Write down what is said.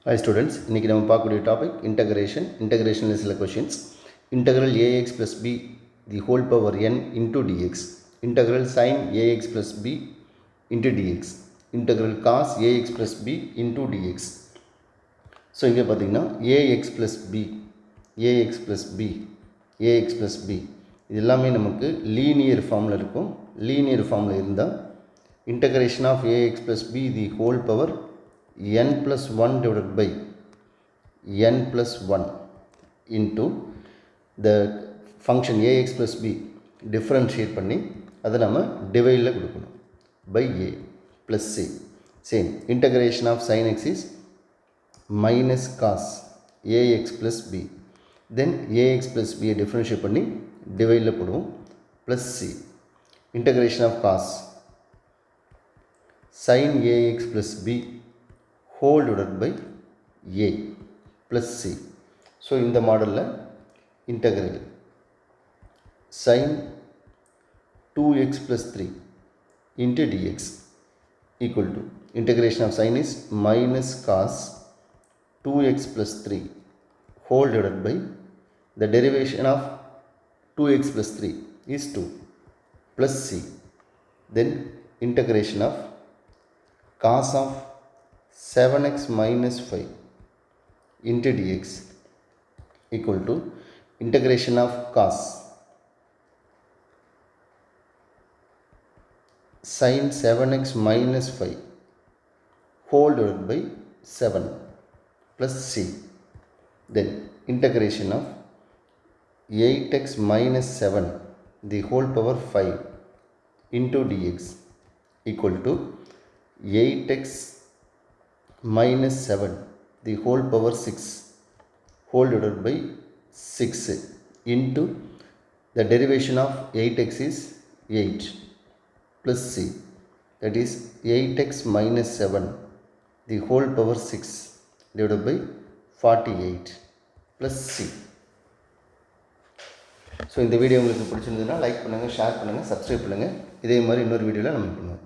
Hi students, இன்னைக்கு நம்ம பார்க்கக்கூடிய டாபிக் இன்டகிரேஷன் சில questions. Integral ax plus b the whole power n into dx, integral sin ax plus b into dx, integral cos ax plus b into dx. So இங்கே பார்த்தீங்கன்னா ax plus b இது எல்லாமே நமக்கு linear ஃபார்மில் இருக்கும். Linear ஃபார்மில் இருந்தால் integration of ax plus b the whole power n plus 1 divided by n plus 1 into the function ax plus b differentiate பண்ணி அதை நம்ம டிவைடில் கொடுக்கணும் by a plus c. Same integration of sin x is minus cos ax plus b, then ax plus b differentiate பண்ணி டிவைடில் போடுவோம் plus c. Integration of cos sin ax plus b whole divided by a plus c. So இந்த மாடலில் integral sin 2x plus 3 into dx equal to integration of sin is minus cos 2x plus 3 whole divided by the derivation of 2x plus 3 is 2 plus c, then integration of cos of 7x minus 5 into dx equal to integration of cos sin 7x minus 5 whole divided by 7 plus c, then integration of 8x minus 7 the whole power 5 into dx equal to 8x minus 7 the whole power 6 whole divided by 6 into the derivation of 8x is 8 plus c, that is 8x minus 7 the whole power 6 divided by 48 plus c. So இந்த video உங்களுக்கு பிடிச்சிருந்ததுன்னா like பண்ணுங்கள், share பண்ணுங்கள், subscribe பண்ணுங்கள். இதே மாதிரி இன்னொரு வீடியோவில் நம்ம பண்ணுவோம்.